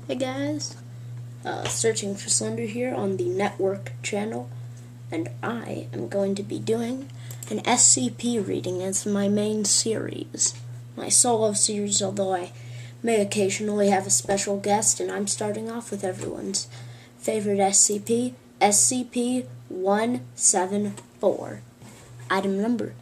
Hey guys, Searching for Slender here on the network channel, and I am going to be doing an SCP reading as my main series. My solo series, although I may occasionally have a special guest, and I'm starting off with everyone's favorite SCP, SCP-174. Item number,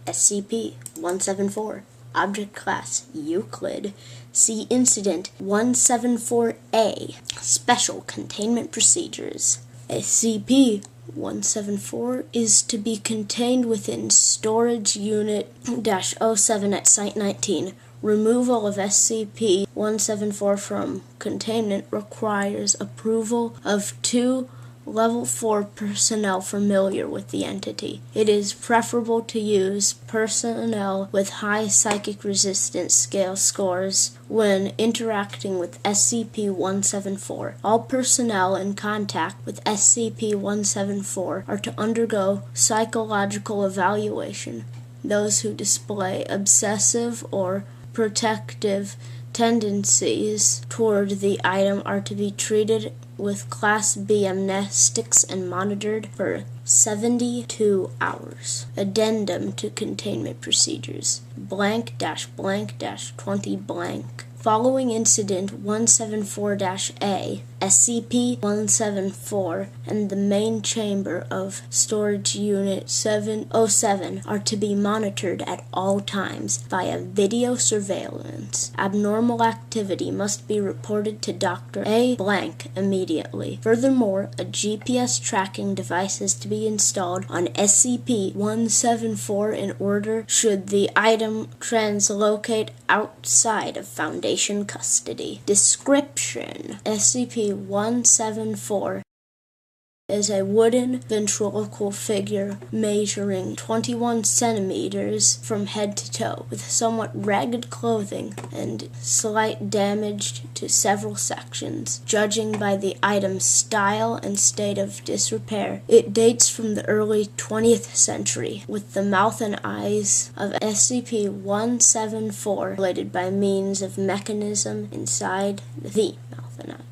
SCP-174. Object Class Euclid. See Incident 174A. Special Containment Procedures. SCP-174 is to be contained within Storage Unit -07 at Site 19. Removal of SCP-174 from containment requires approval of 2 Level 4 personnel familiar with the entity. It is preferable to use personnel with high psychic resistance scale scores when interacting with SCP-174. All personnel in contact with SCP-174 are to undergo psychological evaluation. Those who display obsessive or protective tendencies toward the item are to be treated with Class B amnestics and monitored for 72 hours. Addendum to Containment Procedures. __20_. Following Incident 174-A, SCP-174 and the main chamber of Storage Unit 707 are to be monitored at all times via video surveillance. Abnormal activity must be reported to Dr. A. Blank immediately. Furthermore, a GPS tracking device is to be installed on SCP-174 in order should the item translocate outside of Foundation custody. Description: SCP-174 is a wooden ventriloquial figure measuring 21 centimeters from head to toe, with somewhat ragged clothing and slight damage to several sections. Judging by the item's style and state of disrepair, it dates from the early 20th century, with the mouth and eyes of SCP-174 related by means of mechanism inside the mouth and eye.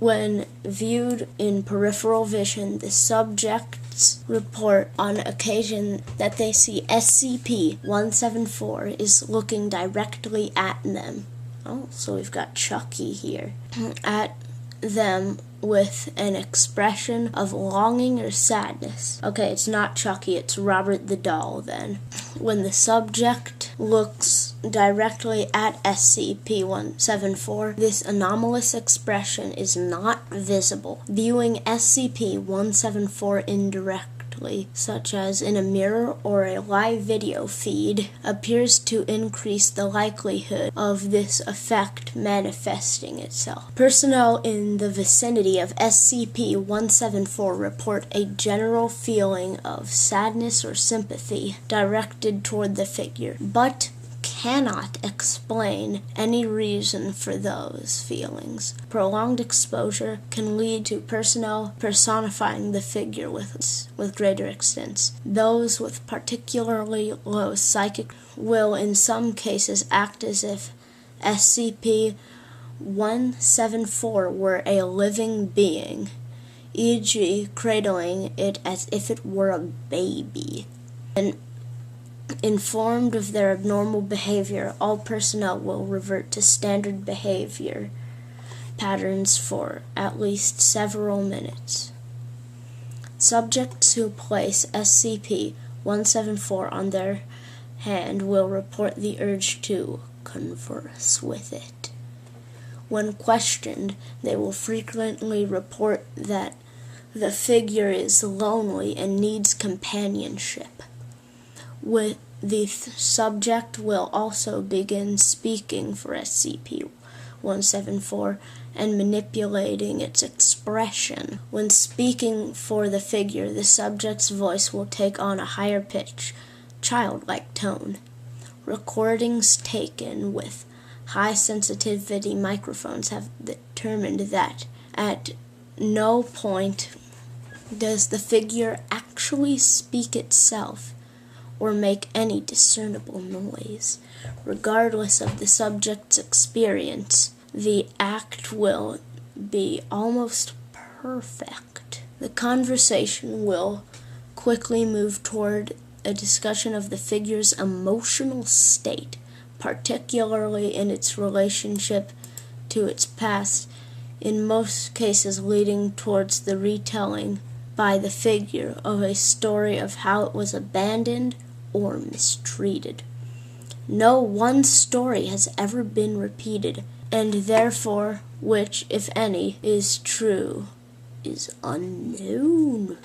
When viewed in peripheral vision, the subjects report on occasion that they see SCP-174 is looking directly at them. Oh, so we've got Chucky here. At them with an expression of longing or sadness. Okay, it's not Chucky, it's Robert the Doll then. When the subject looks directly at SCP-174, this anomalous expression is not visible. Viewing SCP-174 indirectly, such as in a mirror or a live video feed, appears to increase the likelihood of this effect manifesting itself. Personnel in the vicinity of SCP-174 report a general feeling of sadness or sympathy directed toward the figure, but cannot explain any reason for those feelings. Prolonged exposure can lead to personnel personifying the figure with greater extents. Those with particularly low psychic will in some cases act as if SCP-174 were a living being, e.g. cradling it as if it were a baby. And informed of their abnormal behavior, all personnel will revert to standard behavior patterns for at least several minutes. Subjects who place SCP-174 on their hand will report the urge to converse with it. When questioned, they will frequently report that the figure is lonely and needs companionship. The subject will also begin speaking for SCP-174 and manipulating its expression. When speaking for the figure, the subject's voice will take on a higher pitch, childlike tone. Recordings taken with high sensitivity microphones have determined that at no point does the figure actually speak itself or make any discernible noise. Regardless of the subject's experience, the act will be almost perfect. The conversation will quickly move toward a discussion of the figure's emotional state, particularly in its relationship to its past, in most cases leading towards the retelling by the figure of a story of how it was abandoned or mistreated. No one story has ever been repeated, and therefore which, if any, is true, is unknown.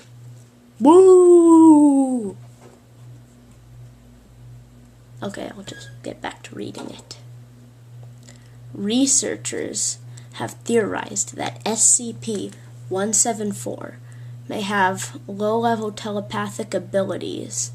Woo! Okay, I'll just get back to reading it. Researchers have theorized that SCP-174 may have low-level telepathic abilities,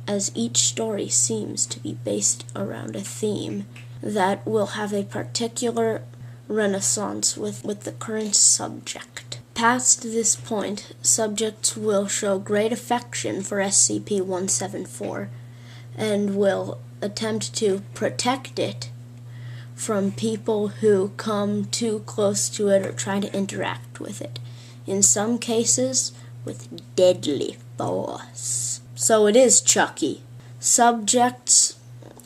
as each story seems to be based around a theme that will have a particular resonance with the current subject. Past this point, subjects will show great affection for SCP-174 and will attempt to protect it from people who come too close to it or try to interact with it, in some cases with deadly force. So it is Chucky. Subjects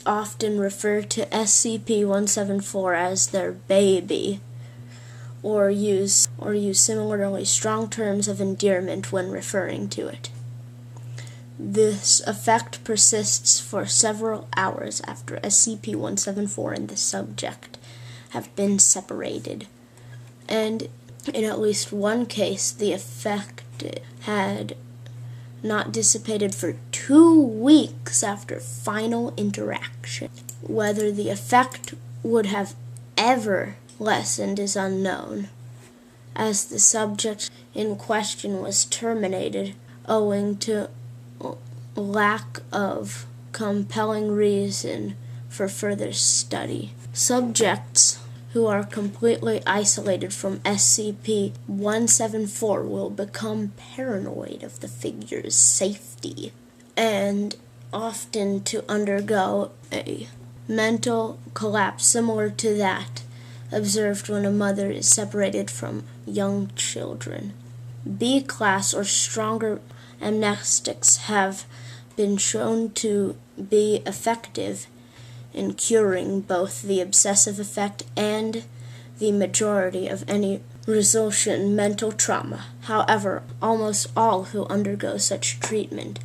often refer to SCP-174 as their baby, or use similarly strong terms of endearment when referring to it. This effect persists for several hours after SCP-174 and the subject have been separated, and in at least one case the effect had not dissipated for 2 weeks after final interaction. Whether the effect would have ever lessened is unknown, as the subject in question was terminated owing to lack of compelling reason for further study. Subjects who are completely isolated from SCP-174 will become paranoid of the figure's safety, and often to undergo a mental collapse similar to that observed when a mother is separated from young children. B-class or stronger amnestics have been shown to be effective in curing both the obsessive effect and the majority of any resultant mental trauma. However, almost all who undergo such treatment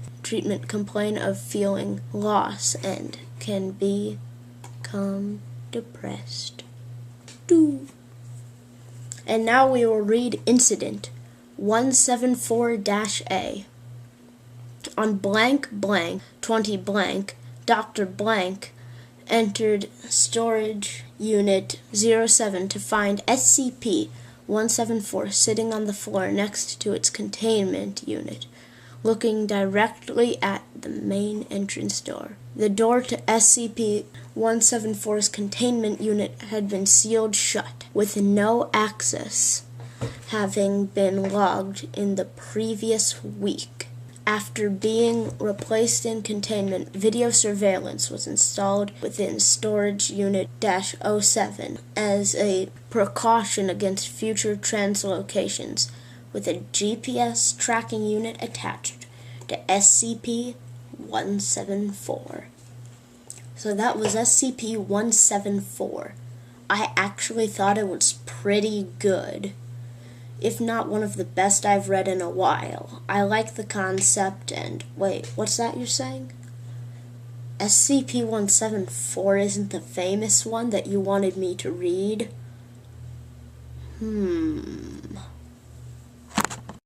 complain of feeling loss and can become depressed. And now we will read Incident 174-A. On blank blank 20 blank, Dr. Blank entered storage unit 07 to find SCP-174 sitting on the floor next to its containment unit, looking directly at the main entrance door. The door to SCP-174's containment unit had been sealed shut, with no access having been logged in the previous week. After being replaced in containment, video surveillance was installed within Storage Unit -07 as a precaution against future translocations, with a GPS tracking unit attached to SCP-174. So that was SCP-174. I actually thought it was pretty good, if not one of the best I've read in a while. I like the concept, and wait, what's that you're saying? SCP-174 isn't the famous one that you wanted me to read?